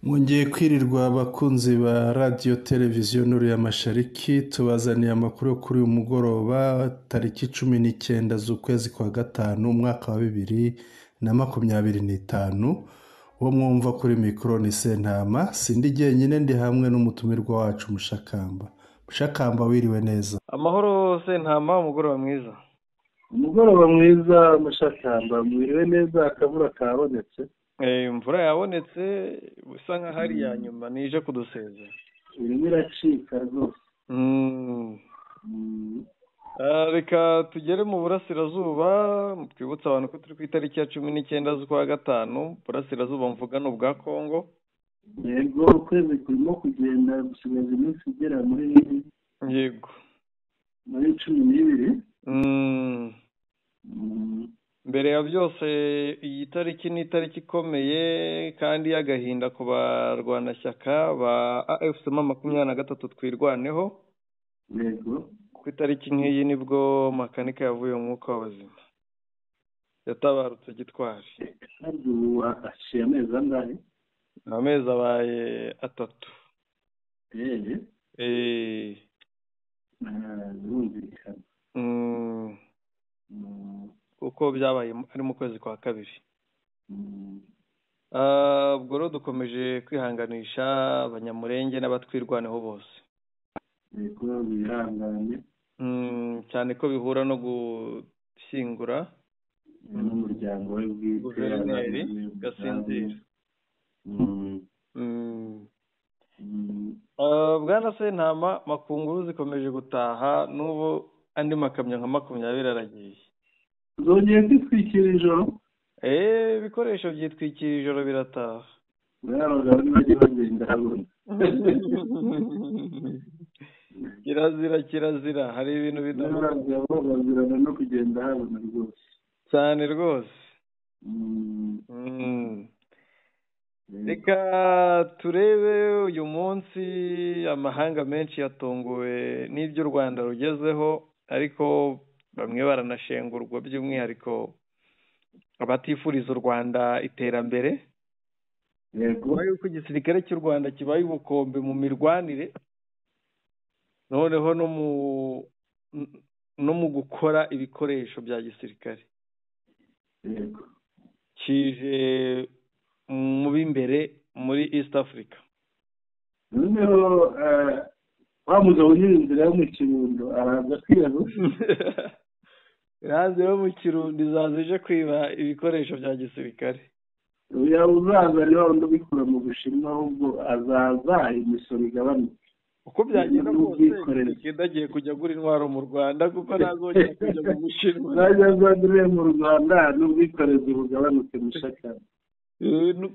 Mwongeye kwirirwa abakunzi ba radio televiziyo Nuru ya Mashariki, tubazaniye amakuru yo kuri uyu mugoroba tariki 19 z'ukwezi kwa gatanu umwaka wa 2025. Uwo mwumva kuri mikro ni Sentama, sindi jyenyine ndi hamwe n'umutumirwa wacu Mushakamba. Mushakamba wiriwe neza. Amahoro Sentama, umugoroba mwiza. Umugoroba mwiza Mushakamba, mwiriwe neza, akavura kabonetse. Imvura yabonetse bisa nka hari ya nyuma nije kudusezera. Irimo iracika rwose. Reka tugere mu burasirazuba, twibutsa abantu ko turi ku itariki ya 19 z'ukwa gatanu, burasirazuba mvuga no bwa Kongo. Yego, ukwezi kurimo kugenda gusigaza iminsi igera muri Yego. muri 12. Mbere ya byose iyi tariki ni itariki ikomeye kandi y'agahinda ku barwanashyaka ba AFC 23 twirwaneho. Yego. Ku itariki nk'iyi nibwo makanika yavuye mu mwuka w'abazima, yatabarutse gitwari. Kandi ubu ashiye amezi angahe? Amezi abaye 3. Birumvikana. Uko byabaye ari mu kwezi kwa kabiri. Ubwo rero dukomeje kwihanganisha abanyamurenge n'abatwirwaneho bose. Yego, bihangane. Cyane ko bihura no gushyingura n'umuryango we bwite Guverineri Gasinzira. Bwana Sentama, makunguru zikomeje gutaha n'ubu andi makamyo nka 20 aragiye. Zongeye kwitwikira ijoro? Ibikoresho byitwikira ijoro birataha. Abagabo ntibajye bagenda habona. Kirazira hari ibintu bidahura. Abagabo bazirana no kugenda habona rwose. Cyane rwose. Reka turebe uyu munsi amahanga menshi yatunguwe n'ibyo u Rwanda rugezeho, ariko bamwe baranashengurwa, by'umwihariko abatifuriza u Rwanda iterambere. Yego. Yuko igisirikare cy'u Rwanda kibaye ubukombe mu mirwanire, noneho no mu gukora ibikoresho bya gisirikare. Yego. Kije mu b'imbere muri East Africa. Noneho wa mugabo nyir'inzira yo mu Kirundo araza kwiyaho. Yanze yo mu Kirundo izazije kwiba ibikoresho bya gisirikare. Uya uzaza rero ndabikura mu Bushinwa, ahubwo azaza imisoro igabanuka. Uko byagenda kose kidagiye kujya gura intwaro mu Rwanda kuko nazongera kujya mu Bushinwa. Nazazandire mu Rwanda n'ubwikorezi bugabanuke Mushakamba.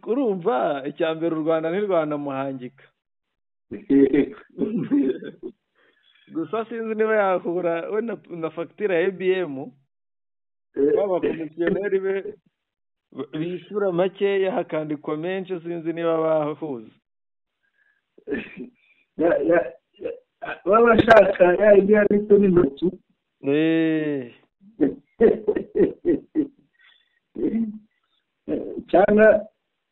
Urumva icyambere u Rwanda ntirwanamuhangika. Gusa sinzi niba yahura we na fagitire ya IBM, b'abakomisiyoneri be bishyura makeya hakandikwa menshi, sinzi niba bahuza. Baba bashaka ya indi yanditse n'intoki. Cyangwa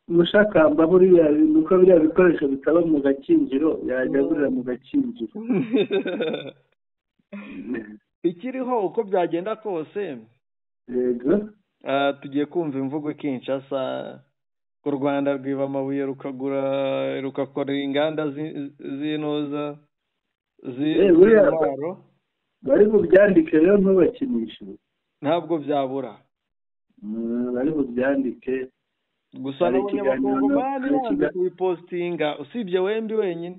Mushakamba buriya nuko biriya bikoresho bitaba mu gakinjiro yajya agurira mu gakinjiro. Ikiriho uko byagenda kose, yego, tugiye kumva imvugo Kinshasa ko u Rwanda rwiba amabuye rukakora inganda z'inoza z'intwaro. Bari bubyandike rero ntubakinishe. Ntabwo byabura. Bari bubyandike. Gusa n'abanyabakongomani banze kubipostinga, usibye wembi wenyine.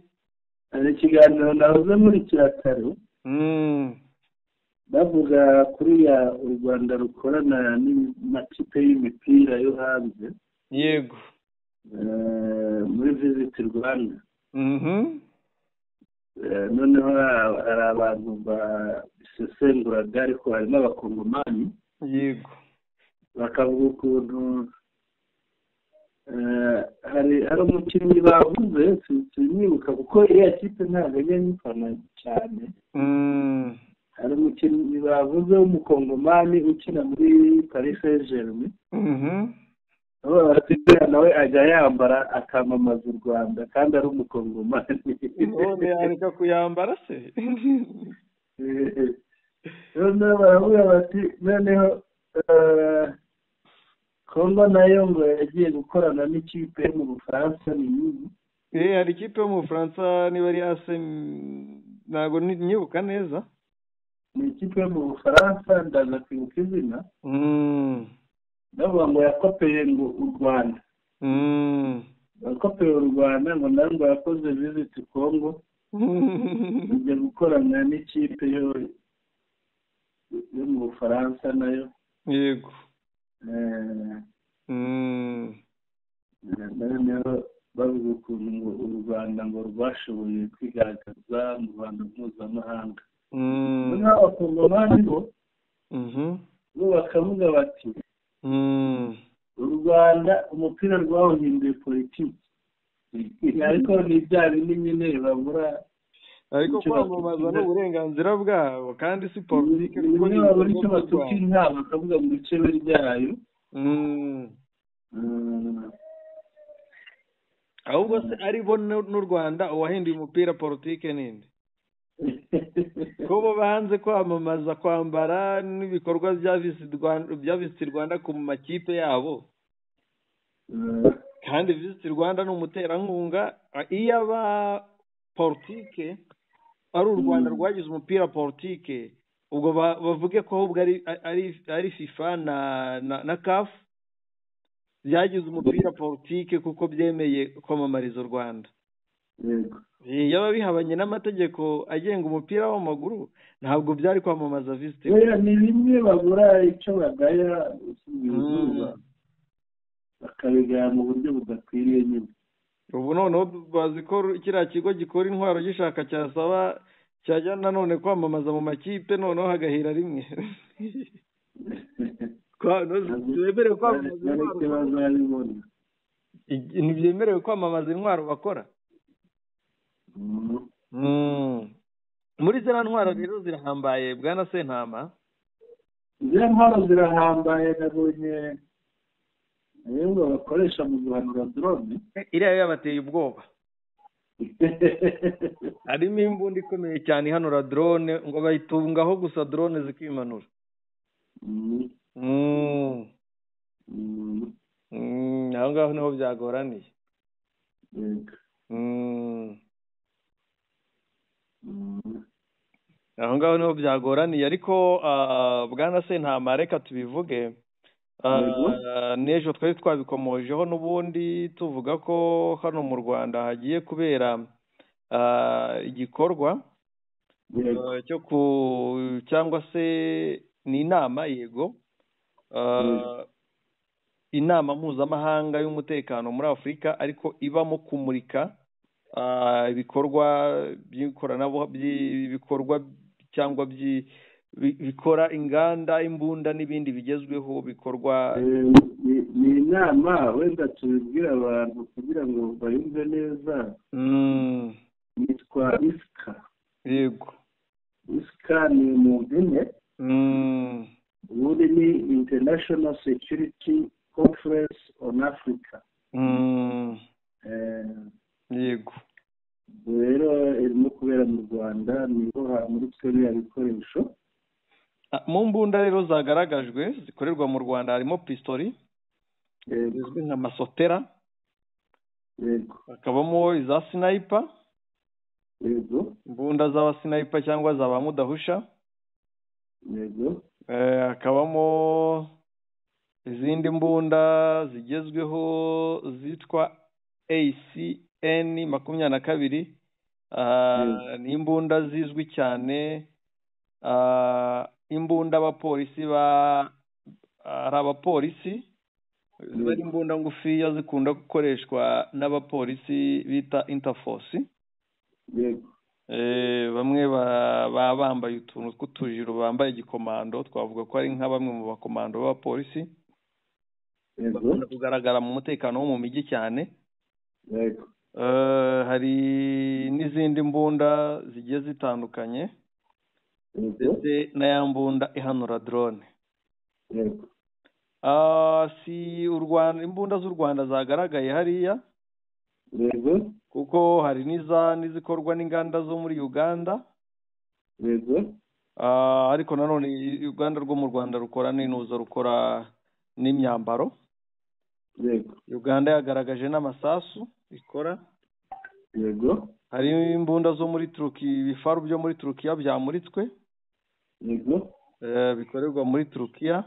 Hari ikiganiro nahoze muri kirataro. Bavuga kuri ya u Rwanda rukorana n'amakipe y'imipira yo hanze. Yego. Muri Visit Rwanda. Noneho hari abantu basesenguraga, ariko hari n'abakongomani. Yego. Bakavuga ukuntu hari umukinnyi bavuze, sinyibuka kuko iriya kipe ntabwo ajya nyifana cyane. Hari umukinnyi bavuze w'umukongomani ukina muri Paris Saint-Germain. nawe ajya yambara akamamaza u Rwanda kandi ari umukongomani none yareka kuyambara se noneho baravuga bati noneho Kongo nayo ngo yagiye gukorana n'ikipe yo mu Bufaransa n'iyi hari ikipe yo mu Bufaransa niba ari ASM ntabwo nyibuka neza ni ikipe yo mu Bufaransa ndaza kwibuka izina ndavuga ngo yakopeye ngo u Rwanda yakopeye u Rwanda ngo nawe ngo yakoze visit Kongo ijya gukorana n'ikipe yo mu Bufaransa nayo yego noneho bavuga ukuntu ngo u Rwanda ngo rwashoboye kwigaragaza mu Rwanda mpuzamahanga noneho abakongomani bo bakavuga bati u Rwanda umupira rwawuhinduye politiki ariko ni bya bindi nyine babura ariko kwamamaza n'uburenganzira bwabo kandi si politiki kuko niba babura icyo batuka inka bakavuga mu icebe ryayo ahubwo se ari bo n'u Rwanda uwahinduye umupira politiki ninde ko bo banze kwamamaza kwambara n'ibikorwa bya Visit Rwanda ku makipe yabo kandi Visit Rwanda ni umuterankunga iyo aba politike ari u Rwanda rwagize umupira politike ubwo bavuge ko ahubwo ari FIFA na CAF byagize umupira politike kuko byemeye kwamamariza u Rwanda yaba bihabanye n'amategeko agenga umupira w'amaguru ntabwo byari kwamamaza Visit ni bimwe babura icyo bagaya bakabigaya mu buryo budakwiriye nyine ubu noneho bazi ko kiriya kigo gikora intwaro gishaka cyasaba cyajya nanone kwamamaza mu makipe noneho hagahira rimwe ntibyemerewe kwamamaza intwaro bakora muri ziriya ntwaro rero zirahambaye bwana Sentama ziriya ntwaro zirahambaye nabonye ngo bakoresha mu guhanura drone iriya yabateye ubwoba harimo imbunda ikomeye cyane ihanura drone ngo bayitungaho gusa drone zikimanura aho ngaho niho byagoraniye aho ngaho niho byagoraniye ariko bwana Sentama reka tubivuge n'ejo twari twabikomojeho n'ubundi tuvuga ko hano mu Rwanda hagiye kubera igikorwa cyo cyangwa se ni inama yego inama mpuzamahanga y'umutekano muri Afurika ariko ibamo kumurika ibikorwa by'ikoranabuhanga cyangwa bikora inganda imbunda n'ibindi bigezweho bikorwa ni inama wenda tubibwira abantu kugira ngo bayumve neza yitwa ISCA yego ISCA ni mu mpine ubundi ni International Security Conference on Africa yego rero irimo kubera mu Rwanda niho hamuritswe biriya bikoresho mu mbunda rero zagaragajwe zikorerwa mu Rwanda harimo pistori zizwi nka masotera hakabamo iza sniper imbunda z'aba sniper cyangwa z'aba mudahusha hakabamo izindi mbunda zigezweho zitwa ACN 22 ni imbunda zizwi cyane imbunda abapolisi hari abapolisi bari imbunda ngufiya zikunda gukoreshwa n'abapolisi bita Interforce bamwe baba bambaye utuntu tw'utujiro bambaye igikomando twavuga ko ari nka bamwe mu bakomando b'abapolisi bakunda kugaragara mu mutekano wo mu mijyi cyane hari n'izindi mbunda zigiye zitandukanye ndetse na ya mbunda ihanura drone si u Rwanda, imbunda z'u Rwanda zagaragaye hariya, yego kuko hari n'izikorwa n'inganda zo muri Uganda, yego ariko nanone uruganda rwo mu Rwanda rukora n'inuza, rukora n'imyambaro. yego Uganda yagaragaje n'amasasu ikora. yego Hari imbunda zo muri Turukiya, ibifaru byo muri Turukiya byamuritswe, yego bikorerwa muri Turukiya,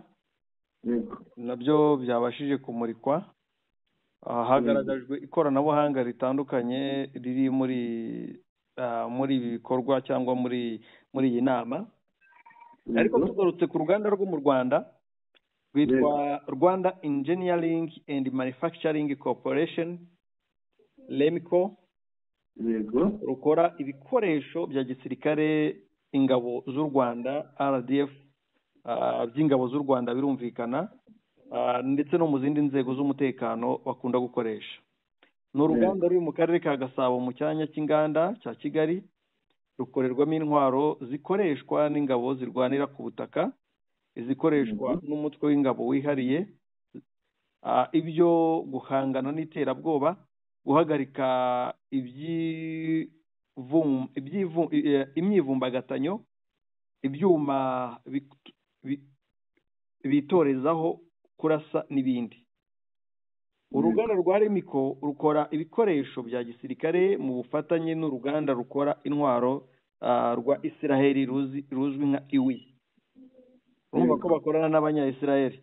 yego nabyo byabashije kumurikwa. Hagaragajwe ikoranabuhanga ritandukanye riri muri ibi bikorwa cyangwa muri iyi nama. Ariko tugarutse ku ruganda rwo mu Rwanda rwitwa Rwanda Engineering and Manufacturing Corporation REMCO, yego rukora ibikoresho bya gisirikare, ingabo z'u Rwanda, RDF, by'ingabo z'u Rwanda birumvikana, ndetse no mu zindi nzego z'umutekano bakunda gukoresha. Ni uruganda ruri mu karere ka Gasabo mu cyanya cy'inganda cya Kigali, rukorerwamo intwaro zikoreshwa n'ingabo zirwanira ku butaka, izikoreshwa n'umutwe w'ingabo wihariye, ibyo guhangana n'iterabwoba, guhagarika imyivumbagatanyo, ibyuma bitorezaho kurasa n'ibindi. Uruganda rwa REMCO rukora ibikoresho bya gisirikare mu bufatanye n'uruganda rukora intwaro rwa Israeli ruzwi nka IWI. Urumva ko bakorana n'abanya-Israeli,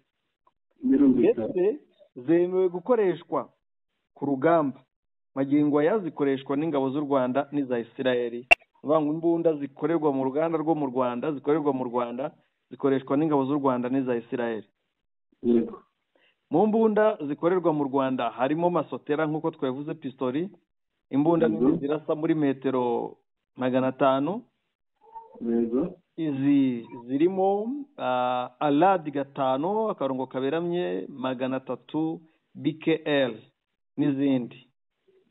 ndetse zemewe gukoreshwa ku rugamba. Magingo aya zikoreshwa n'ingabo z'u Rwanda n'iza Israeli. Banga imbunda zikorerwa mu ruganda rwo mu Rwanda, zikorerwa mu Rwanda, zikoreshwa n'ingabo z'u Rwanda n'iza Israeli. Mu mbunda zikorerwa mu Rwanda harimo masotera nk'uko twavuze, pistori, imbunda nini zirasa muri metero 500. Izi zirimo alad 5 akarongo kaberamye 300 BKL n'izindi.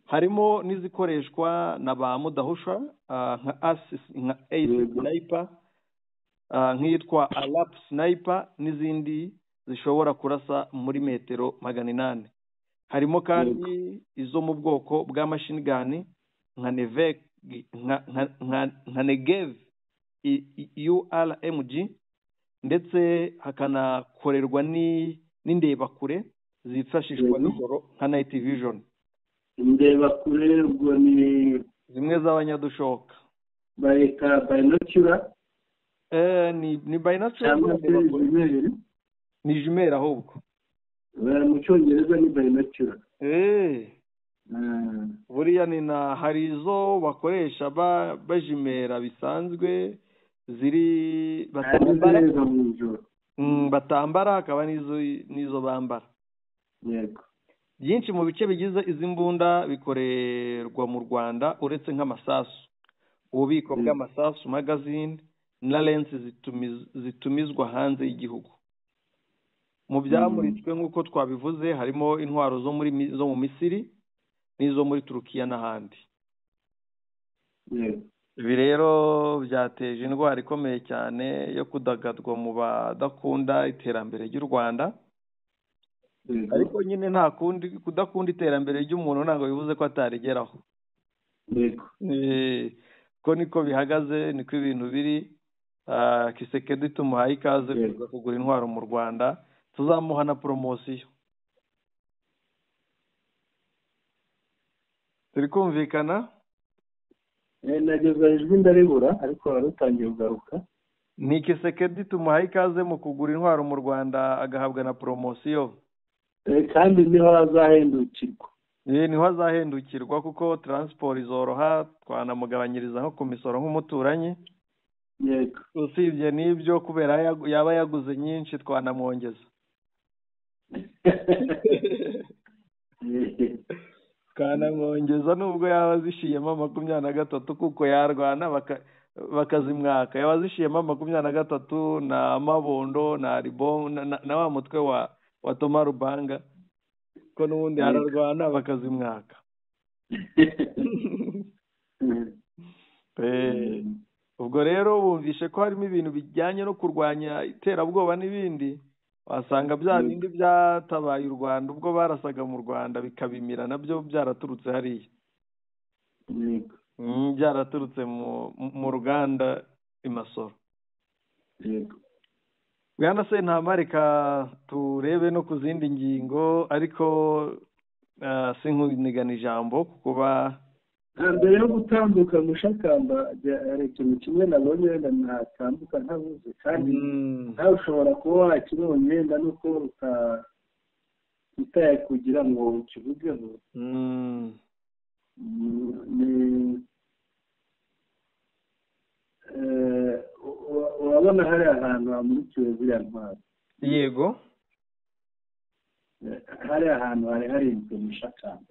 Harimo n'izikoreshwa na ba mudahusha nka AC sniper, nk'iyitwa Alap sniper n'izindi zishobora kurasa muri metero 800. Harimo kandi izo mu bwoko bwa machine gun nka Negev URMG, ndetse hakanakorerwa n'indebakure zifashishwa nijoro nka night vision. Indebakure ubwo ni zimwe z'abanyadushoka bayita binocular, ni binocular, ni jumera ahubwo mu cyongereza ni binocular. Buriya ni hari izo bakoresha bajimera bisanzwe, ziri batambara, hakaba n'izo bambara. Yego. Byinshi mu bice bigize izi mbunda bikorerwa mu Rwanda, uretse nk'amasasu, ububiko bw'amasasu, magazine na lens zitumizwa hanze y'igihugu. Mu byamuritswe nk'uko twabivuze harimo intwaro zo mu Misiri n'izo muri Turukiya n'ahandi. Ibi rero byateje indwara ikomeye cyane yo kudagadwa mu badakunda iterambere ry'u Rwanda. Ariko nyine nta kundi, kudakunda iterambere ry'umuntu ntabwo bivuze ko atarigeraho. Ko niko bihagaze, niko ibintu biri. Kisekedi tumuhaye ikaze kuza kugura intwaro mu Rwanda, tuzamuha na promosiyo. Turi kumvikana? Nageza ijwi ndaribura ariko warutangiye kugaruka. Ni Kisekedi tumuhaye ikaze mu kugura intwaro mu Rwanda agahabwa na promosiyo. Kandi niho azahendukirwa. Niho azahendukirwa kuko transport izoroha, twanamugabanyiriza nko ku misoro nk'umuturanyi. Yego. Usibye n'ibyo kubera yaba yaguze nyinshi twanamwongeza. Twanamwongeza nubwo yaba zishiyemo 23 kuko yarwana bakazimwaka. Yaba zishiyemo 23 na Mabondo na Ribon na wa mutwe wa Toma Rubanga, ko n'ubundi hararwana bakazimwaka. Ubwo rero bumvishe ko harimo ibintu bijyanye no kurwanya iterabwoba n'ibindi, wasanga bya bindi byatabaye u Rwanda ubwo barasaga mu Rwanda bikabimira nabyo byaraturutse hariya. yego Byaraturutse mu ruganda i Masoro. yego Bwana Sentama, reka turebe no ku zindi ngingo ariko sinkunigana ijambo kuba mbere yo gutambuka Mushakamba hari ikintu kimwe nabonye wenda natambuka ntabuze kandi nawe ushobora kuba wakibonye wenda nuko utaye kugira ngo ukivugeho. Urabona hari ahantu hamurikiwe ziriya ntwaro. Yego. Hari ahantu hari harinzwe Mushakamba.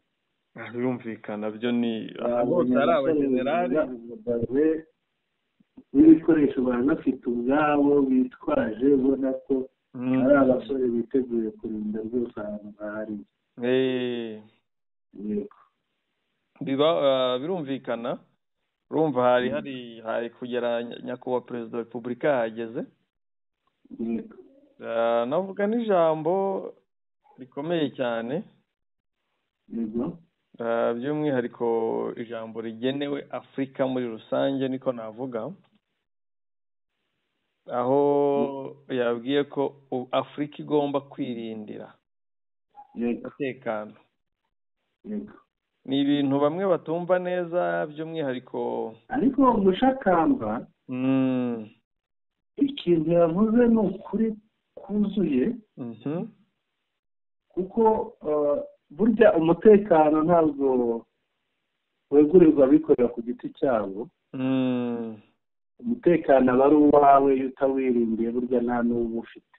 Birumvikana byo ni bose ari abajenerali n'ibikoresho banafite ubwabo bitwaje, ubona ko ari abasore biteguye kurinda rwose ahantu hahari. Yego. Birumvikana. Urumva hari kugera nyakubahwa perezida wa repubulika yahageze. Yego. Navuga n'ijambo rikomeye cyane. Yego. By'umwihariko ijambo rigenewe Afurika muri rusange niko navuga, aho yabwiye ko Afurika igomba kwirindira umutekano. Yego. Ni ibintu bamwe batumva neza, by'umwihariko ariko Mushakamba ikintu yavuze ni ukuri kuzuye, kuko burya umutekano ntabwo wegurirwa abikorera ku giti cyabo. Umutekano aba ari uwawe, iyo utawirindiye burya nta n'uwo ufite.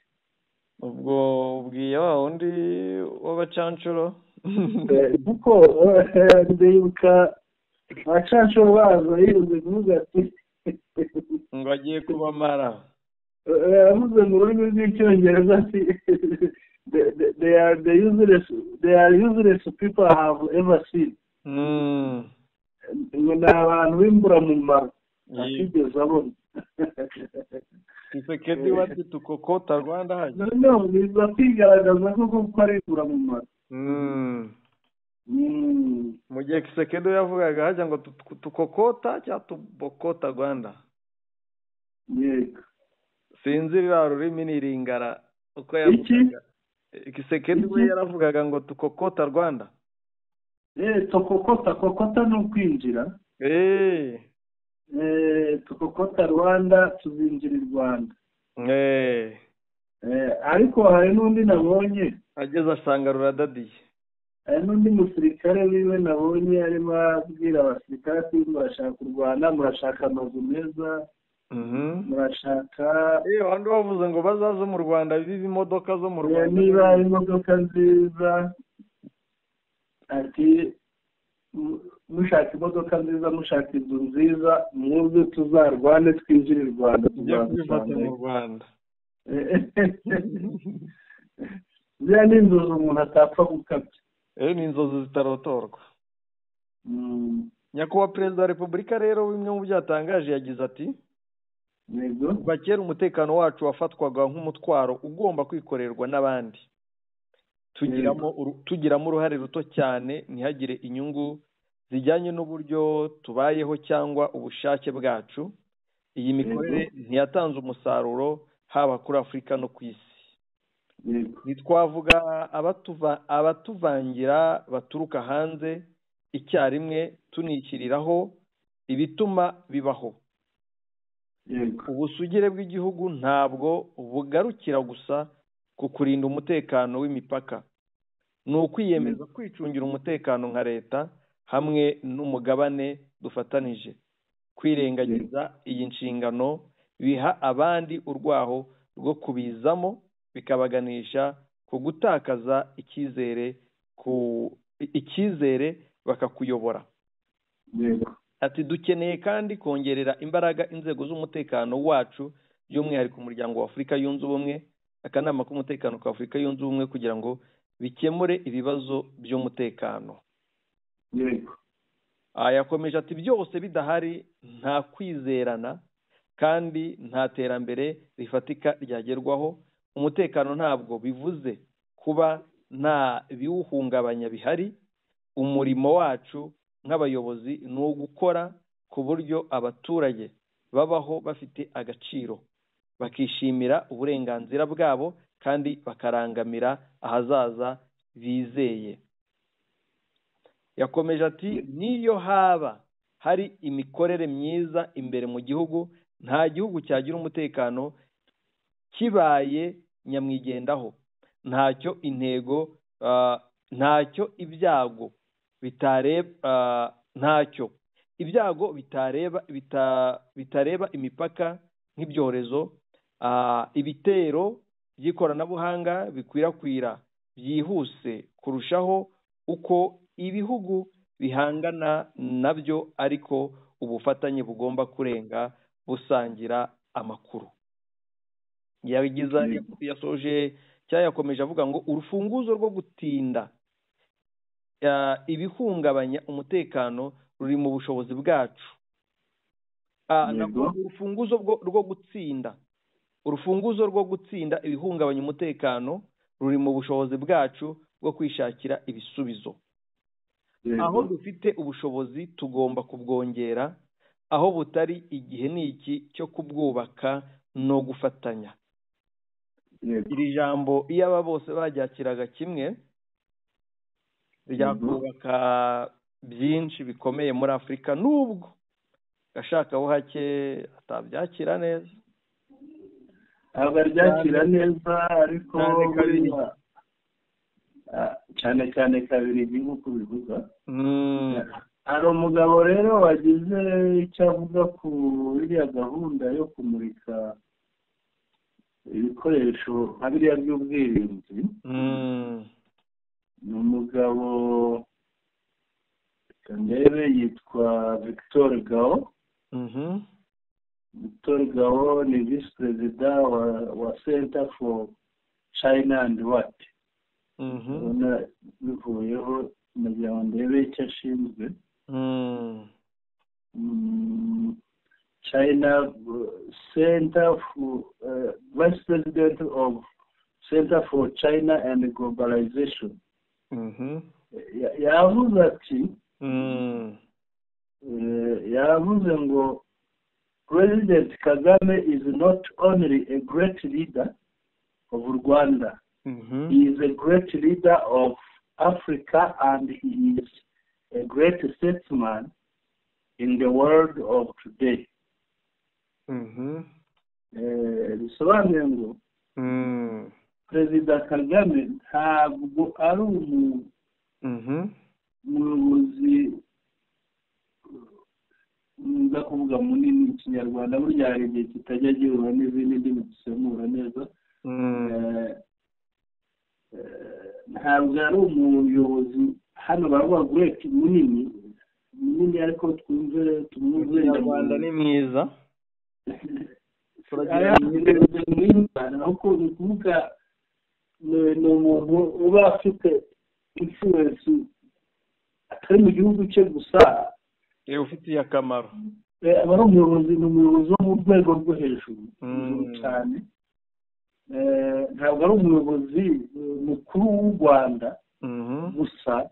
ubwo ubwiye wa wundi w'abacanshuro kuko ndibuka abacanshuro bazo yirinze kuvuga ati ngo agiye kubamara. yavuze mu rurimi rw'icyongereza ati they are useless people I have ever seen. Ngo ni abantu b'imburamumaro atigeze abona. Tshisekedi wati tukokota Rwanda haje. No, biza kwigaragaza ko ari imburamumaro. Mu gihe Tshisekedi yavugaga hajya ngo tukokota cyangwa tubokota Rwanda. Yego. Sinzi rero rurimi niringara uko yavugaga. Tshisekedi we yaravugaga ngo tukokota Rwanda. Kokota ni ukwinjira. Tukokota Rwanda, tuzinjira i Rwanda. Ariko hari n'undi nabonye ageze asanga ruradadiye. Hari n'undi musirikare wiwe nabonye arimo abwira abasirikare ati murashaka u Rwanda, murashaka amazu meza, murashaka abandi bavuze ngo bazaze mu Rwanda bibe imodoka zo mu Rwanda, niba ari imodoka nziza, ati mushaka imodoka nziza, mushaka inzu nziza, mwuze tuzarwane twinjire i Rwanda, tuzafata mu Rwanda. Ziriya ni inzozi umuntu atapfa gukabya. Ni inzozi zitarotorwa. Nyakubahwa perezida wa repubulika rero bimwe mu byatangaje yagize ati kuva kera umutekano wacu wafatwaga nk'umutwaro ugomba kwikorerwa n'abandi, tugiramo uruhare ruto cyane, ntihagire inyungu zijyanye n'uburyo tubayeho cyangwa ubushake bwacu. Iyi mikorere ntiyatanze umusaruro haba kuri Afurika no ku isi. Ntitwavuga abatuvangira baturuka hanze icyarimwe, tunishyiriraho ibituma bibaho. Ubusugire bw'igihugu ntabwo bugarukira gusa ku kurinda umutekano w'imipaka, ni ukwiyemeza kwicungira umutekano nka leta hamwe n'umugabane dufatanije. Kwirengagiza iyi nshingano biha abandi urwaho rwo kubizamo, bikabaganisha ku gutakaza icyizere bakakuyobora. Ati dukeneye kandi kongerera imbaraga inzego z'umutekano wacu, by'umwihariko umuryango wa Afurika yunze ubumwe, akanama k'umutekano ka Afurika yunze ubumwe, kugira ngo bikemure ibibazo by'umutekano. Yakomeje ati byose bidahari nta kwizerana kandi nta terambere rifatika ryagerwaho. umutekano ntabwo bivuze kuba nta biwuhungabanya bihari. Umurimo wacu nk'abayobozi ni ugukora ku buryo abaturage babaho bafite agaciro, bakishimira uburenganzira bwabo kandi bakarangamira ahazaza bizeye. Yakomeje ati niyo haba hari imikorere myiza imbere mu gihugu, nta gihugu cyagira umutekano kibaye nyamwigendaho. Ntacyo ibyago bitareba imipaka nk'ibyorezo, ibitero by'ikoranabuhanga bikwirakwira byihuse kurushaho uko ibihugu bihangana nabyo, ariko ubufatanye bugomba kurenga busangira amakuru. Yasoje cyangwa yakomeje avuga ngo urufunguzo rwo gutinda ibihungabanya umutekano ruri mu bushobozi bwacu. Urufunguzo rwo gutsinda ibihungabanya umutekano ruri mu bushobozi bwacu bwo kwishakira ibisubizo. Aho dufite ubushobozi tugomba kubwongera, aho butari igihe ni iki cyo kubwubaka no gufatanya. Iri jambo iyo aba bose baryakiraga kimwe, ryakubaka byinshi bikomeye muri Afurika, nubwo gashaka buhake atabyakira neza. Abaryakira neza ariko cyane kabiri nk'uko bivuga. Hari umugabo rero wagize icyo avuga ku iriya gahunda yo kumurika ibikoresho nka biriya by'ubwirinzi. Ni umugabo ndebe yitwa Victor Gao. Victor Gao ni visi perezida wa Center for China and what. Ubona bivuyeho nagira ngo ndebe icyo ashinzwe. China Center for Vice President of Center for China and Globalization. Yavuze ngo President Kagame is not only a great leader of Rwanda, he is a great leader of Africa, and he is a great statesman in the world of today. Bisobanuye ngo Perezida Kagame ntabwo ari umuyobozi ndakuvuga munini mu Kinyarwanda, burya hari igihe kitajya gihura n'izindi ndimi dusemura neza. Ntabwo ari umuyobozi hano baravuga great munini ariko tumwumve Rwanda ni mwiza. Nuko ukuvuga ni umuntu uba afite influence atari mu gihugu cye gusa, ufitiye akamaro. Aba ari umuyobozi wo mu rwego rwo hejuru cyane. Ntabwo ari umuyobozi mukuru w'u Rwanda gusa,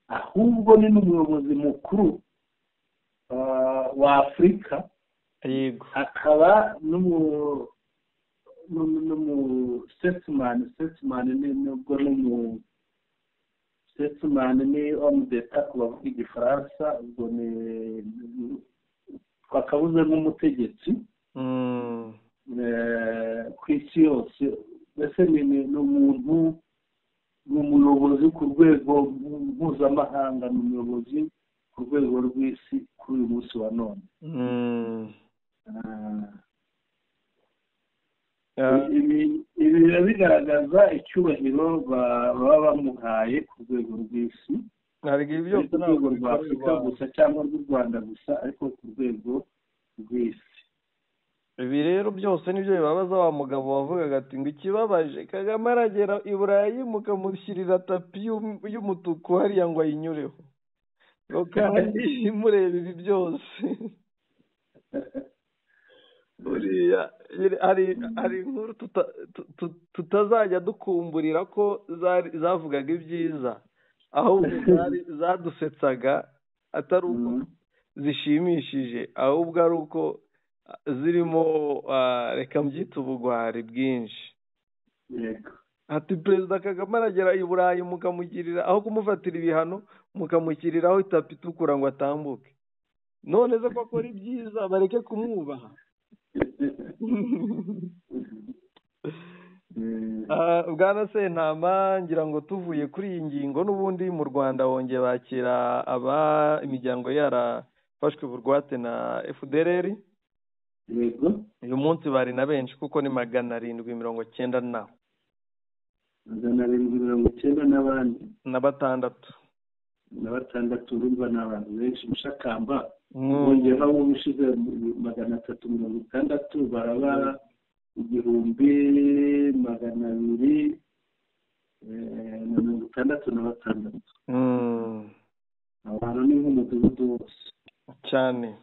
ahubwo ni n'umuyobozi mukuru wa Afurika. Akaba n'umu statesman ni homme d'etat ku bavuga igifaransa, ubwo ni twakabuze nk'umutegetsi ku isi yose. Mbese ni umuntu, ni umuyobozi ku rwego mpuzamahanga, ni umuyobozi ku rwego rw'isi kuri uyu munsi wa none. Ibi bigaragaza icyubahiro baba bamuhaye ku rwego rw'isi, ku rwego rwa Afurika gusa cyangwa rw'u Rwanda gusa, ariko ku rwego rw'isi. Ibi rero byose nibyo bibabaza wa mugabo wavugaga ati ngo ikibabaje Kagame aragera i Burayi mukamushyirira tapi y'umutuku hariya ngo ayinyureho, ngo kandi mureba ibi byose buriya hari inkuru tutazajya dukumburira ko zavugaga ibyiza ahubwo zadusetsaga atari uko zishimishije ahubwo ari uko zirimo reka mbyita ubugwari bwinshi. ati perezida Kagame aragera i Burayi mukamugirira aho kumufatira ibihano mukamushyiriraho itapi itukura ngo atambuke. none se ko akora ibyiza bareke kumwubaha. Bwana Sentama, ngira ngo tuvuye kuri iyi ngingo n'ubundi mu Rwanda wongeye bakira imiryango yarafashwe burwate na FDLR. Yego. uyu munsi bari na benshi kuko ni 790 naho 790 n'abandi na batandatu urumva n'abantu benshi mushakamba bongera aho bishize 360 baraba 1266. abantu ni nk'umudugudu wose cyane.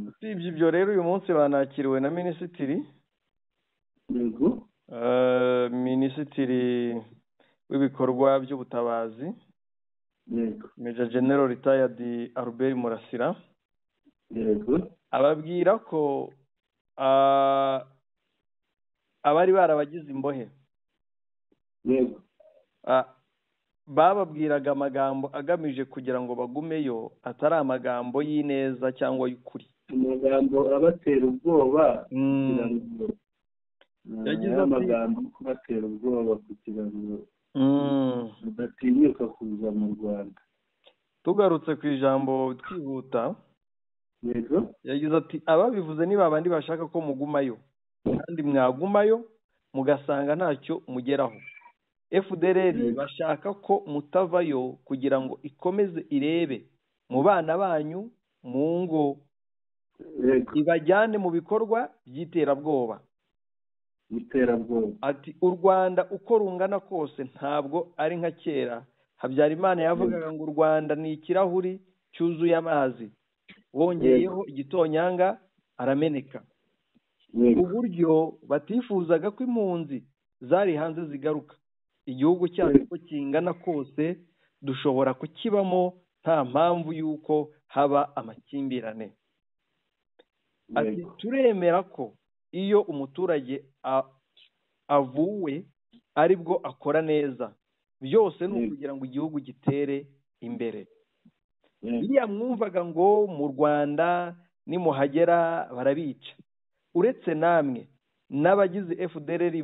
usibye ibyo rero uyu munsi banakiriwe na minisitiri. Yego. Minisitiri w'ibikorwa by'ubutabazi. Yego. Major General Retired Albert Murasira. Yego. ababwira ko abari barabagize imbohe. Yego. bababwiraga amagambo agamije kugira ngo bagumeyo atari amagambo y'ineza cyangwa y'ukuri. amagambo abatera ubwoba kugira ngo yagize amagambo kubatera ubwoba kugira ngo badatinyuka kuza mu Rwanda. tugarutse ku ijambo twihuta. Yego. yagize ati ababivuze ni babandi bashaka ko mugumayo kandi mwagumayo mugasanga ntacyo mugeraho. FDLR bashaka ko mutavayo kugira ngo ikomeze irebe mu bana banyu mu ngo ibajyane mu bikorwa by'iterabwoba. Ati u Rwanda uko rungana kose ntabwo ari nka kera. Habyarimana yavugaga ngo u Rwanda ni ikirahuri cyuzuye amazi, wongeyeho igitonyanga arameneka. uburyo batifuzaga ko impunzi zari hanze zigaruka. igihugu cyacu ko kingana kose dushobora kukibamo nta mpamvu y'uko haba amakimbirane. ati turemera ko iyo umuturage avuwe aribwo akora neza. byose ni ukugira ngo igihugu gitere imbere. biriya mwumvaga ngo mu Rwanda nimuhagera barabica, uretse namwe n'abagize FDLR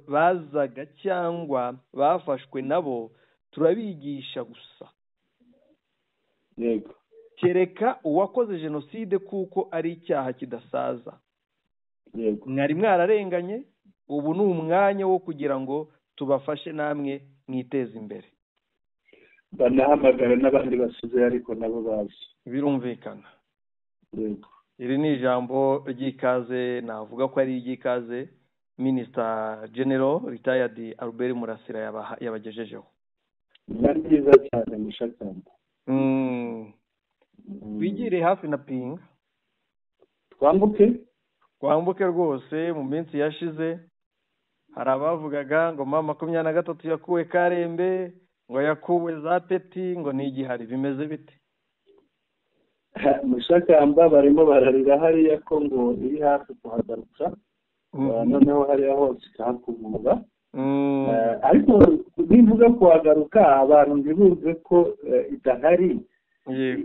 bazaga cyangwa bafashwe nabo turabigisha gusa. Yego. kereka uwakoze jenoside kuko ari icyaha kidasaza. Yego. mwari mwararenganye, ubu ni umwanya wo kugira ngo tubafashe namwe mwiteze imbere. banahamagara n'abandi basize ariko nabo bazi. birumvikana. Yego. iri ni ijambo ry'ikaze, navuga ko ari iry'ikaze Minister General Retired Albert Murasira yabagejejeho. ni byiza cyane mushakamba. twigire hafi na Pinga. twambuke rwose. mu minsi yashize hari abavugaga ngo mama 23 yakuwe Karembe, ngo yakuwe za Peti, ngo ni igihari. bimeze bite? mushakamba barimo bararira hariya ko ngo iri hafi kuhagaruka. noneho hariya hose ikahakubura. ariko nivuga kuhagaruka abantu ntibumve ko idahari.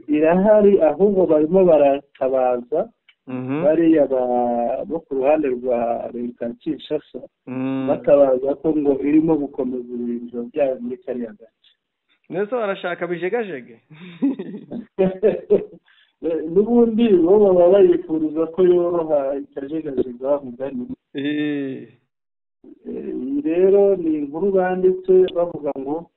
irahari, ahubwo barimo baratabaza bariya bo ku ruhande rwa leta Kinshasa batabaza ko ngo irimo gukomeza ibintu byayo muri kariya gace. nese barashaka bijegajege. n'ubundi bo baba bayifuriza ko yoroha ikajegajega mugani. rero ni inkuru banditse bavuga ngo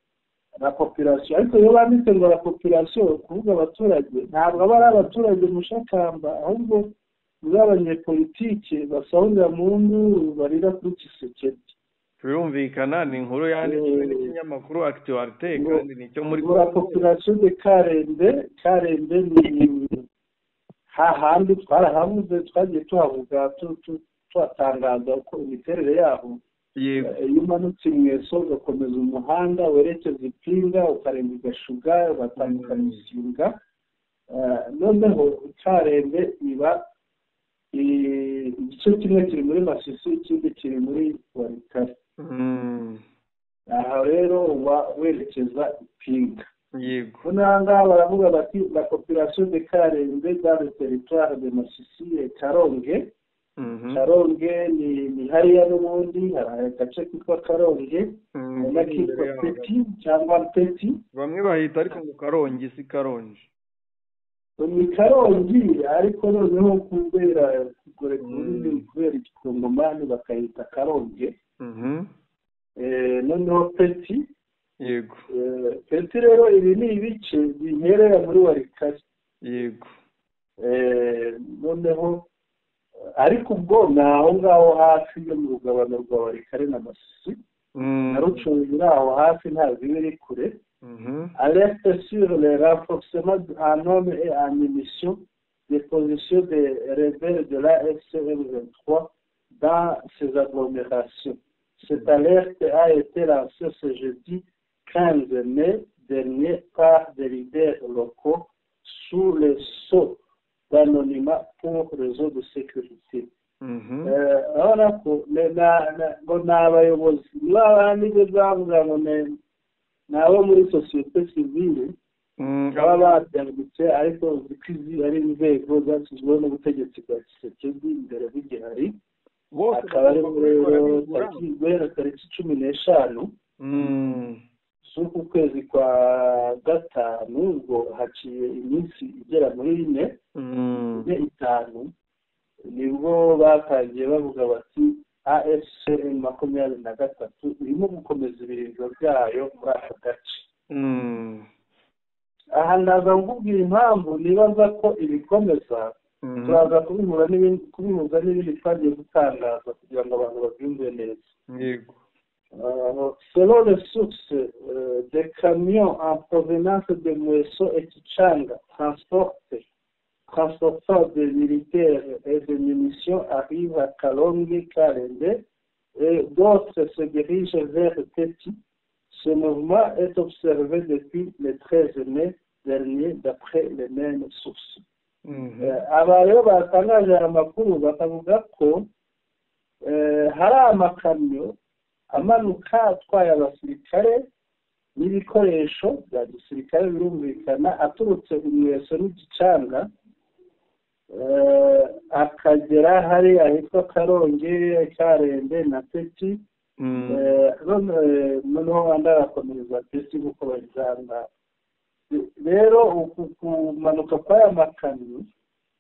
la population, ariko iyo banditse ngo la population kuvuga abaturage ntabwo aba ari abaturage mushakamba, ahubwo muri abanyepolitike basahurira mu ndu barira kuri Tshisekedi. birumvikana ni inkuru yanditswe n'ikinyamakuru Actualité kandi nicyo muri la population de Karembe ni hahandi twarahavuze, twagiye tuhavuga tuhatangaza uko imiterere yaho. yego iyo umanutse Mweso ugakomeza umuhanda werekeza Ipinga ukarenga Gashuga ugatandukana Isinga, noneho Cyarende iba igice kimwe kiri muri Masisi ikindi kiri muri Walikale. aha rero uba werekeza Ipinga. yego Ngaha baravuga bati la population de Karende dans le territoire de Masisi et Karonge. Karonge ni hariya n'ubundi hari agace kitwa Karonge n'akitwa Peti cyangwa Peti. bamwe bahita ariko ngo Karongi si Karongi. ni Karongi ariko noneho kubera kubera igikongomani bakayita Karonge. noneho Peti. yego Peti rero ibi ni ibice biherera muri Walikale. yego noneho ariko ubwo ni aho ngaho hafi yo mu rugabano rwa Walikale na Masisi. na Rucuru iri aho hafi ntabwo iba iri kure. alerte sur le renforcement en hommes et en munitions des positions des rebelles de la FCM23 dans ces agglomérations. Cette alerte a été lancée ce jeudi 15 mai dernier par des leaders locaux sous le sceau d'anonymat pour réseau de sécurité. urabona ko ngo ni abayobozi n'abandi bavuga ngo ni abo muri sosiyete sivile baba babyanditse ariko zikizi ari inzego zashyizweho n'ubutegetsi bwa Tshisekedi imbere bw'igihari. akaba ari rero guhera tariki 15 z'uku kwezi kwa gatanu ubwo haciye iminsi igera muri 4 nibwo batangiye bavuga bati AFCM 23 irimo gukomeza ibirindiro byayo muri aka gace. aha ndaza nkubwira impamvu nibaza ko ibikomeza turaza kubihuza n'ibindi twagiye gutangaza kugira ngo abantu babyumve neza. yego selon les sources des camions en provenance de Mweso et Kichanga transportant des militaires et des munitions arrivent à Kalonge, Karende et d'autres se dirigent vers Peti. Ce mouvement est observé depuis le 13 mai dernier d'après les mêmes sources. aba rero batangaje amakuru bakavuga ko hari amakamyo amanuka atwaye abasirikare n'ibikoresho bya gisirikare birumvikana aturutse Mweso n'Igicanga akagera hari ahitwa Karonge, Karende na Peti. noneho andi arakomereza Peti nk'uko babijyana. rero uku kumanuka kw'aya makamyo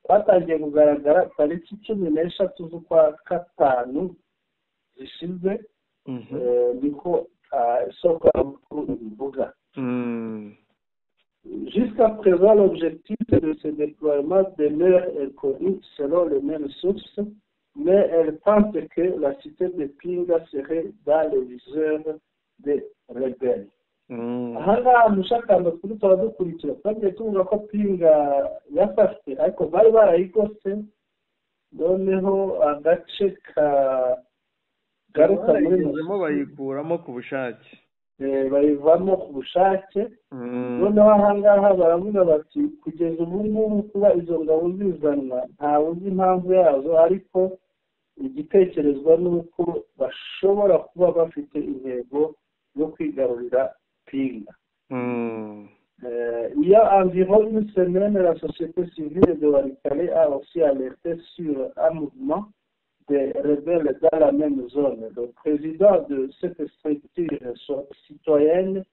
kwatangiye kugaragara tariki 13 z'ukwa gatanu zishize. niko isoko y'amakuru bivuga. Jusqu'à présent, l'objectif de ce déploiement demeure inconnu selon les mêmes sources, mais elles pensent que la cité de Pinga serait dans les viseurs des rebelles. aha ngaha mushakamba kuri tuba dukurikira twagiye tuvuga ko Pinga yafashwe ariko bari barayigose noneho agace garuka muri Masisi bayikuramo ku bushake. bayivamo ku bushake. noneho aha ngaha baravuga bati kugeza ubu ngubu kuba izo ngabo zizanwa ntawe uzi impamvu yazo, ariko igitekerezwa ni uko bashobora kuba bafite intego yo kwigarurira Pinga. Il y a environ une semaine, la société civile de Walikale a aussi alerté sur un mouvement des rebelles dans la même zone. Le président de cette structure citoyenne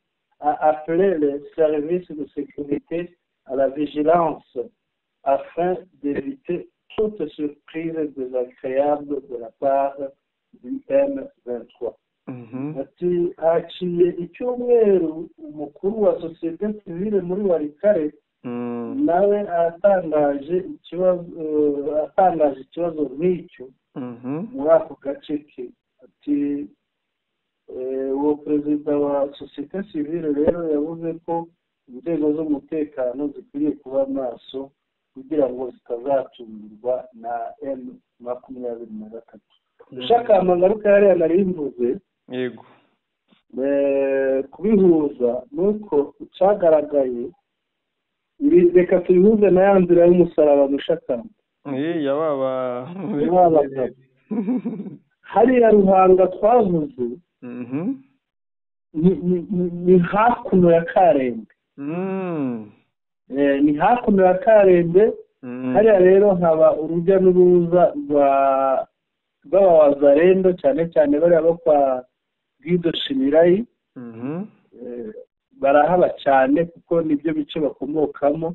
a appelé les services de sécurité à la vigilance afin d'éviter toute surprise désagréable de la part du M23. ati haciye icyumweru umukuru wa sosiyete sivile muri Walikale nawe atangaje ikibazo nk'icyo muri ako gace ke. ati uwo perezida wa sosiyete sivile rero yavuze ko inzego z'umutekano zikwiriye kuba maso kugira ngo zitazacungirwa na M23. Ushaka ngaruka yari narivuze yego kubihuza nuko cyagaragaye reka tubihuze na ya nzira y'umusaraba mushakamba ya baba hariya Ruhanga twavuze ni hakuno ya Karembe ni hakuno ya Karembe hariya rero haba urujya n'uruza rw'abawazarendo cyane cyane bariya bo kwa Guido Shimirayi barahaba cyane kuko nibyo bice bakomokamo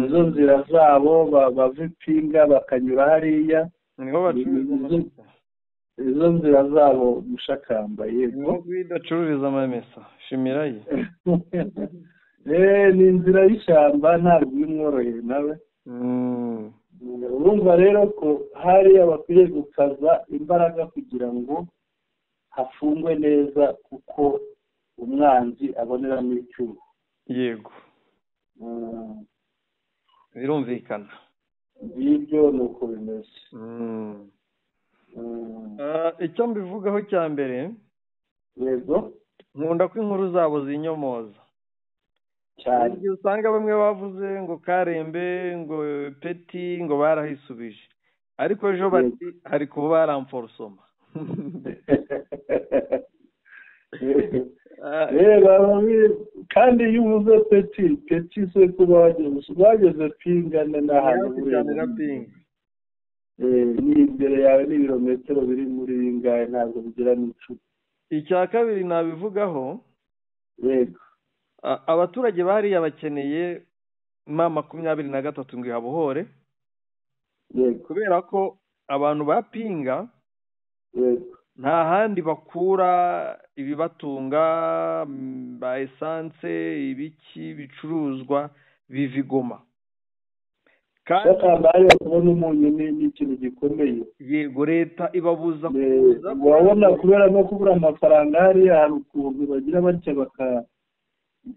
izo nzira zabo bava Ipinga bakanyura hariya izo nzira zabo Mushakamba yego bidacururiza amamesa Shimirayi ni inzira y'ishyamba ntabwo imworoheye nawe urumva rero ko hariya bakwiye gukaza imbaraga kugira ngo hafungwe neza kuko umwanzi aboneramo icyuho yego birumvikana ibyo ni uko bimeze icyo mbivugaho cya mbere yego nkunda ko inkuru zabo zinyomoza cyane igihe usanga bamwe bavuze ngo Karembe ngo Peti ngo barahisubije ariko ejo bati hari kuba baramforosoma kandi iyo uvuze Peti se kuba wageze Pingane n'ahantu ni imbere yawe n'ibirometero biri muri bingahe ntabwo bigera n'icumi. Icya kabiri nabivugaho yego abaturage bariya bakeneye M23 ngo ihabohore kubera ko abantu bapinga nta handi bakura ibibatunga ba essence ibiki bicuruzwa biva Goma kandi bari kubona umunyu n'ikintu gikomeye yego leta ibabuza kuza wabona kubera no kubura amafaranga hariya hari ukuntu bagira batya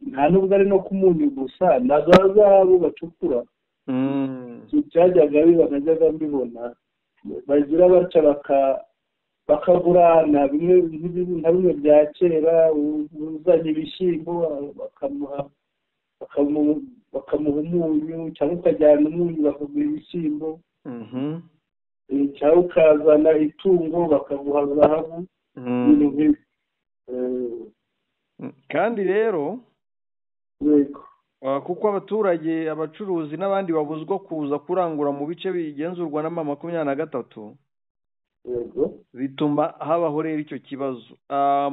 nta nubwo ari no kumunyu gusa na za zahabu bacukura cyajyaga najyaga mbibona bagira batya bakagurana bimwe bya kera uzanye ibishyimbo bakamuha umunyu cyangwa ukajyana umunyu bakaguha ibishyimbo cyangwa ukazana itungo bakaguha zahabu ibintu nk'ibi kandi rero kuko abaturage abacuruzi n'abandi babuzwa kuza kurangura mu bice bigenzurwa na M23 bituma habaho rero icyo kibazo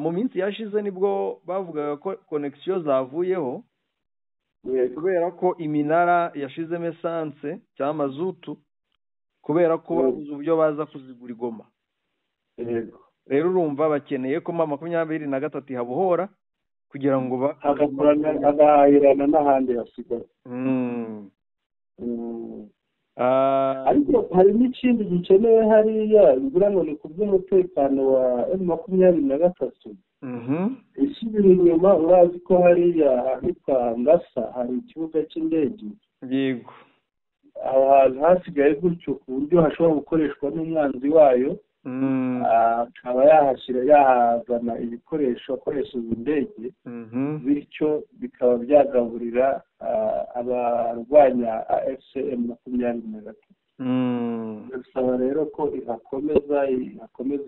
mu minsi yashize nibwo bavugaga ko connection zavuyeho kubera ko iminara yashizemo essence cyangwa mazutu kubera ko babuze uburyo baza kuzigura Goma rero urumva bakeneye ko M23 ihabohora kugira ngo agahahirana n'ahandi hasigaye ariko hari n'ikindi gikenewe hariya ngira ngo ni ku bw'umutekano wa M23 isubira inyuma urazi ko hariya ahitwa Ngasa hari ikibuga cy'indege yego aho hantu hasigaye gutyo ku buryo hashobora gukoreshwa n'umwanzi wayo akaba yahazana ibikoresho akoresheje indege bityo bikaba byagaburira abarwanya AFCM 23 bisaba rero ko ihakomeza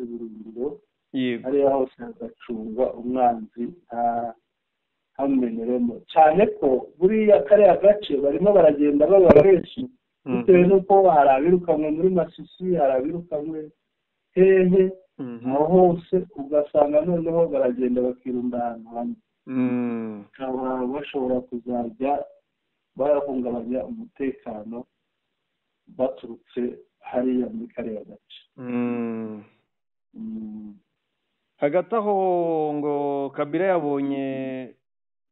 ibirindiro hariya hose hagacungwa umwanzi hameneremo cyane ko buriya kariya gace barimo baragenda baba benshi bitewe n'uko hari abirukanwe muri Masisi hari abirukanwe hehe aho hose ugasanga noneho baragenda bakirunda ahantu hamwe bakaba bashobora kuzajya bahungabanya umutekano baturutse hariya muri kariya gace hagati aho ngo Kabila yabonye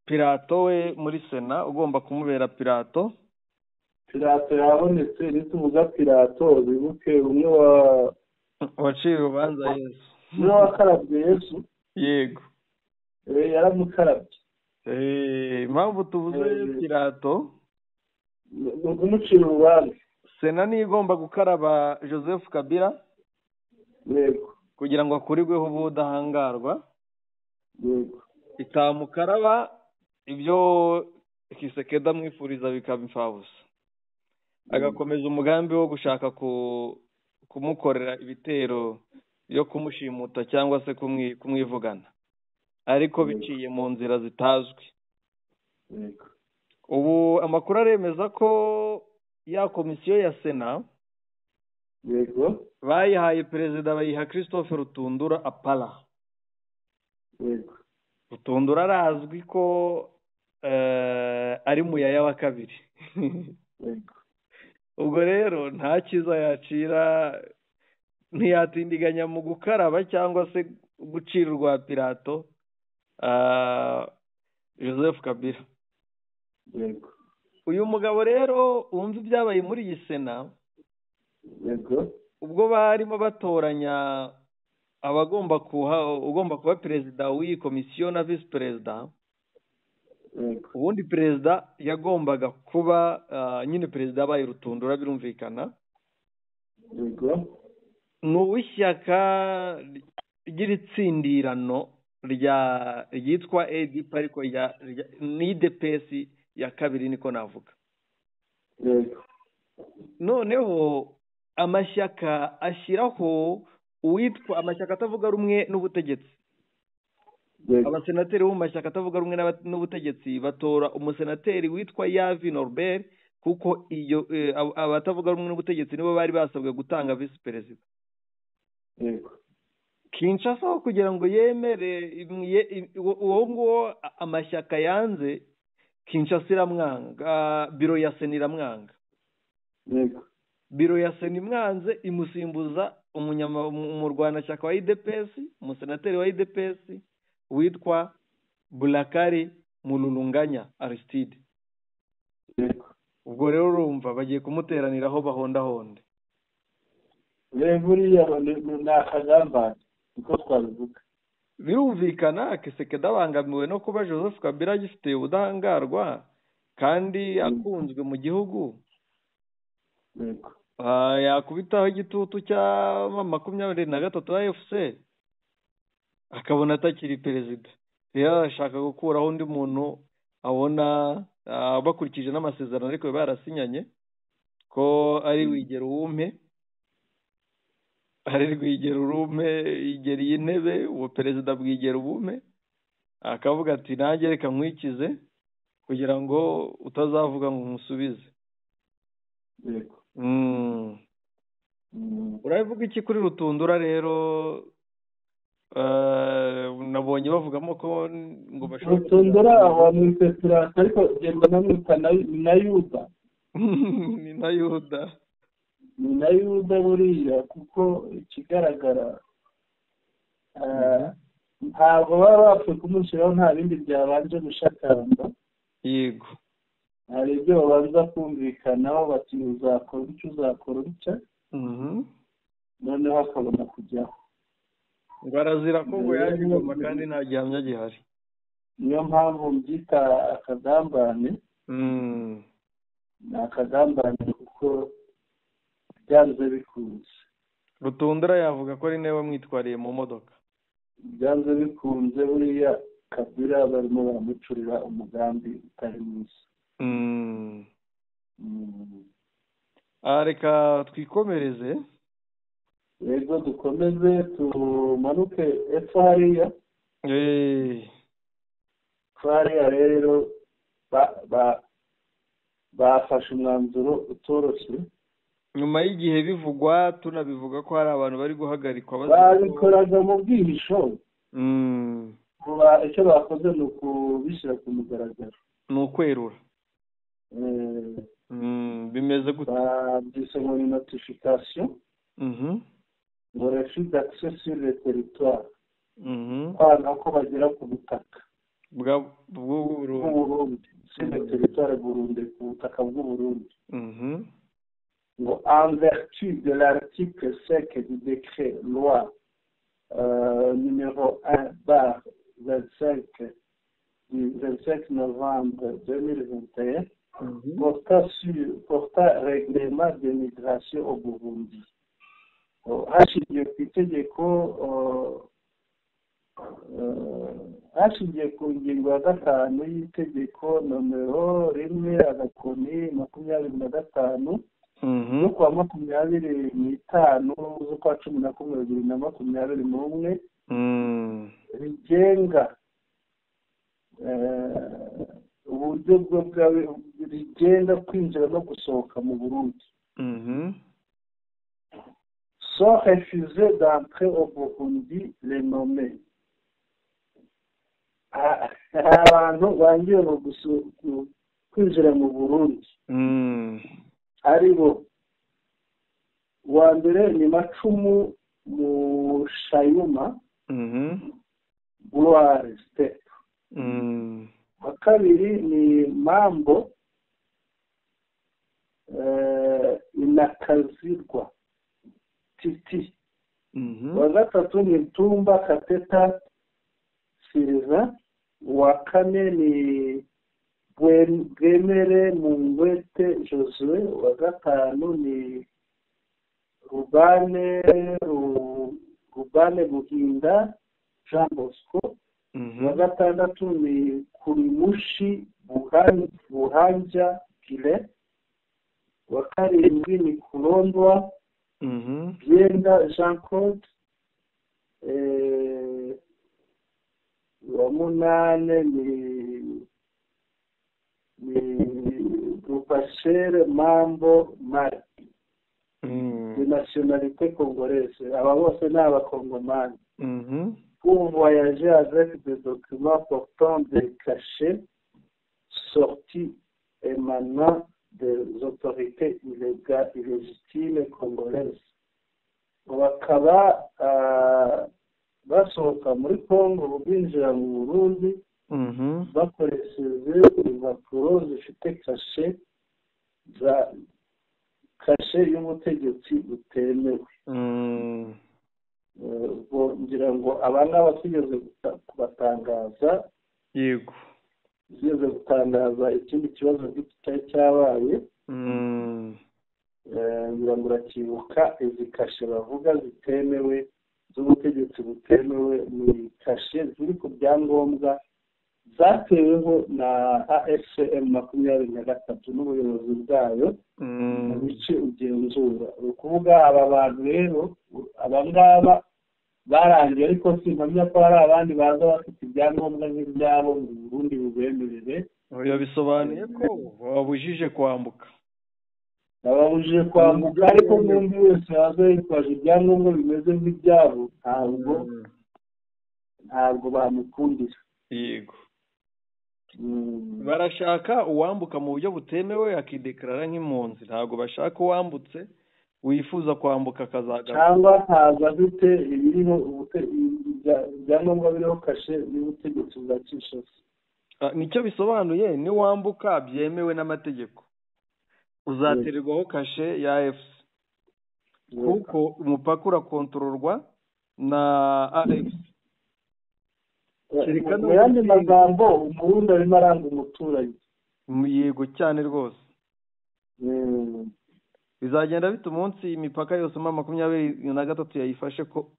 Pirato we muri Sena ugomba kumubera Pirato yabonetse nituvuga Pirato bibuke umwe waciye urubanza Yesu niwe wakarabye Yesu yego yaramukarabye impamvu tuvuze Pirato kumucira urubanza. sena niyo igomba gukaraba Joseph Kabila Yego. kugira ngo akurirweho ubudahangarwa. Yego. itamukaraba ibyo Kisekedi amwifuriza bikaba imfabusa, agakomeza umugambi wo gushaka kumukorera ibitero byo kumushimuta cyangwa se kumwivugana, ariko biciye mu nzira zitazwi. Yego. ubu amakuru aremeza ko ya komisiyo ya sena Yego. bayihaye perezida, bayiha Christophe Rutundura Apala. Yego. Rutundura arazwi ko ari muyaya wa kabiri. Yego. ubwo rero nta cyiza yacira, ntiyatindiganya mu gukaraba cyangwa se gucira urwa Pilato Joseph Kabila. Yego. uyu mugabo rero wumva ibyabaye muri iyi sena, Yego. ubwo barimo batoranya ugomba kuba perezida w'iyi komisiyo na visi perezida. Yego. ubundi perezida yagombaga kuba nyine perezida yabaye Rutundura, birumvikana. Yego. ni uw'ishyaka ry'itsindirano ryitwa ADP, ariko ni DPS ya kabiri niko navuga. Yego. noneho amashyaka ashyiraho uwitwa amashyaka atavuga rumwe n'ubutegetsi. Yego. abasenateri bo mu mashyaka atavuga rumwe n'ubutegetsi batora umusenateri witwa Yavi Norbert, kuko iyo abatavuga rumwe n'ubutegetsi nibo bari basabwe gutanga visi perezida. Yego. Kinshasa kugira ngo yemere uwo nguwo amashyaka yanze, Kinshasa iramwanga, biro ya sena iramwanga. Yego. biro ya sena imwanze, imusimbuza umurwanashyaka wa IDPS, umusenateri wa IDPS witwa Bulakari Mululunganya Aristide. Yego. ubwo rero urumva bagiye kumuteraniraho bahondahonde. buriya ni akagambane niko twabivuga. birumvikana Kisekedi abangamiwe no kuba Joseph Kabila agifite ubudahangarwa kandi akunzwe mu gihugu. Yego. yakubitaho igitutu cya 23 ya AFC akabona atakiri perezida, rero arashaka gukuraho undi muntu abona bakurikije n'amasezerano ariko barasinyanye ko ari Rwigera Urume igeriye intebe, uwo perezida Rwigera Ubume akavuga ati nanjye reka nkwikize kugira ngo utazavuga ngo umusubize. Yego. urabivuga iki kuri Rutundura rero? nabonye bavugamo ko ngo bashobora Rutundura bamwifesira, ariko genda namwita na Yuda. ni na Yuda. Ni na Yuda buriya, kuko ikigaragara ntabwo baba bapfuye kumushyiraho nta bindi byabanje gushakamba. Yego. hari ibyo babanza kumvikanaho, bati uzakora icyo uzakora bityo, noneho akabona kujyaho. ngo arazira ko ngo yaje ingoma kandi nta gihamya gihari. niyo mpamvu mbyita akagambane. ni akagambane kuko byanze bikunze. Rutundura yavuga ko ari nawe wamwitwariye mu modoka. byanze bikunze buriya Kabila barimo baramucurira umugambi utari mwiza. reka twikomereze. Yego, dukomeze tumanuke epfo hariya. Hariya rero bafashe umwanzuro utoroshye. nyuma y'igihe bivugwa, tunabivuga ko hari abantu bari guhagarikwa, babikoraga mu bwihisho. icyo bakoze ni ukubishyira ku mugaragaro, ni ukwerura. bimeze gute? babyise ngo ni notification, ngo refus d'accès sur le territoire, kwana ko bagera ku butaka bw'Uburundi, sur le territoire Burundi, ku butaka bw'Uburundi. ngo en vertu de l'article 5 du décret loi numéro 1/25 du 25 novembre 2021, porta règlement de migration au Burundi. Hashingiye ku itegeko hashingiye ku ngingo ya 5 y'itegeko nomero 1/2025 no kuwa 25 z'ukwa 10/2021 rigenga uburyo bwo rigenda kwinjira no gusohoka mu Burundi. Sont refusés d'entrer au Burundi les nommés. Abantu bangiye kwinjira mu Burundi aribo wa mbere ni Macumu mu Shayuma Gloire Step, wa kabiri ni Mambo Inakazirwa Titi, wa gatatu ni Tumba Kateta Siriza, wa kane ni Bwemere Mungwete Josue, wa gatanu ni Rubane Buhinda Jean Bosco, wa gatandatu ni Kurimushi Buhanja Kile, wa karindwi ni Kurondwa Byenda Jean Claude, wa munane ni Rupashere Mambo Mari de nationalité congolaise. Aba bose ni abakongomani. Pour voyager avec des documents portant des cachets sortis émanant des autorités illégitimes congolaises. Bakaba basohoka muri Kongo binjira mu Burundi bakoresheje impapuro zifite kashe y'umutegetsi butemewe. Ngira ngo abana batigeze kubatangaza, yego zigeze gutangaza ikindi kibazo cyari cyabaye. Ngira ngo urakibuka izi kashe bavuga zitemewe z'ubutegetsi butemewe ni kashe ziri ku byangombwa zateweho na AFCM 23 n'ubuyobozi bwayo mu bice ugenzura. Ukuvuga aba bantu rero abangaba barangiye, ariko simpamya ko hari abandi baza bafite ibyangombwa nk'ibyabo mu Burundi bubemerere. Oya, bisobanuye ko babujije kwambuka. Babujije kwambuka, ariko n'undi wese yaza yitwaje ibyangombwa bimeze nk'ibyabo ntabwo bamukundira. Yego. Barashaka uwambuka mu buryo butemewe akidekarara nk'impunzi, ntabwo bashaka uwambutse wifuza kwambuka akazagaruka, cyangwa ntaza afite ibiriho ibyangombwa biriho kashe y'ubutegetsi bwa Kinshasa. Nicyo bisobanuye, ni wambuka byemewe n'amategeko uzatererwaho kashe ya AFC, kuko umupaka urakontororwa na AFC. Mu yandi magambo Umurundi arimo aranga umuturanyi. Yego cyane rwose. Bizagenda bita umunsi imipaka yose mu 23 yayifashe ko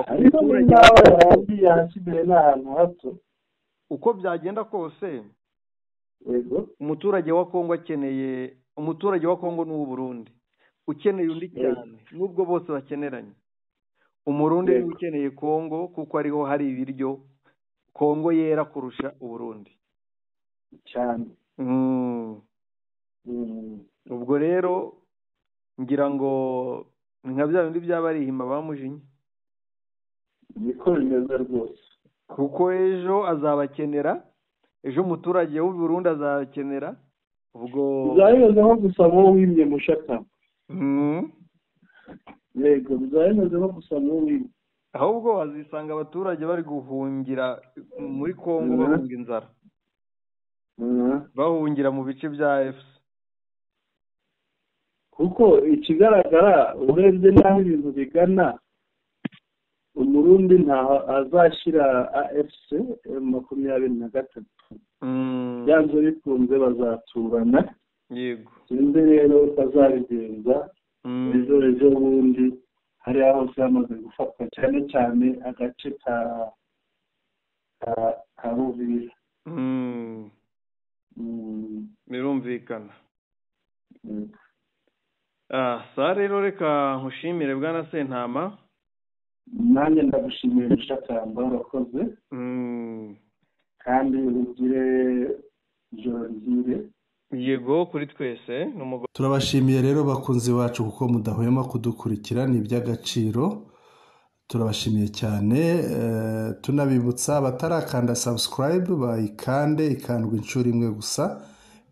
ariko n'abarundi yasigaye n'ahantu hato. Uko byagenda kose, yego, umuturage wa Kongo akeneye, umuturage wa Kongo n'u Burundi ukeneye undi cyane, nubwo bose bakeneranye. Umurundi ni ukeneye Kongo kuko ariho hari ibiryo Kongo yera kurusha Uburundi cyane. Ubwo rero ngira ngo nka bya bindi byabarihima bamujinya, niko bimeze rwose, kuko ejo azabakenera, ejo umuturage w'u Burundi azabakenera. Ubwo bizayemeze nko gusaba uwo wimye mushaka. Yego, bizayemeze nko gusaba uwo wimye. Ahubwo azisanga abaturage bari guhungira muri Kongo bahunga inzara, bahungira mu bice bya AFC. Kuko ikigaragara urebye n'aho ibintu bigana, Umurundi nta azashyira AFC 23. byanze bikunze bazaturana yego sinzi rero bazabigenza ejo bundi hariya hose hamaze gufatwa cyane cyane agace ka Ruvira birumvikana saa rero reka nkushimire bwana Sentama nanjye ndagushimiye mushakamba urakoze kandi ugire ijoro ryiza yego kuri twese turabashimiye rero bakunzi bacu kuko mudahwema kudukurikira ni iby'agaciro turabashimiye cyane tunabibutsa batarakanda subscribe bayikande ikandwa inshuro imwe gusa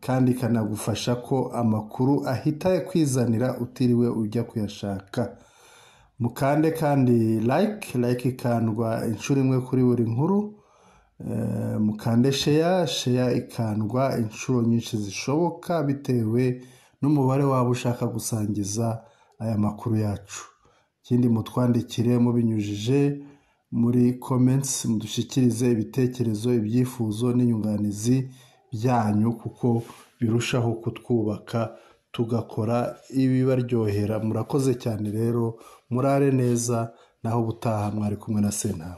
kandi ikanagufasha ko amakuru ahita kwizanira utiriwe ujya kuyashaka mukande kandi like ikandwa inshuro imwe kuri buri nkuru mukande share ikandwa inshuro nyinshi zishoboka bitewe n'umubare waba ushaka gusangiza aya makuru yacu ikindi mutwandikire mubinyujije muri comments mudushyikirize ibitekerezo ibyifuzo n'inyunganizi byanyu kuko birushaho kutwubaka tugakora ibibaryohera murakoze cyane rero murare neza naho ubutaha mwari kumwe na Sentama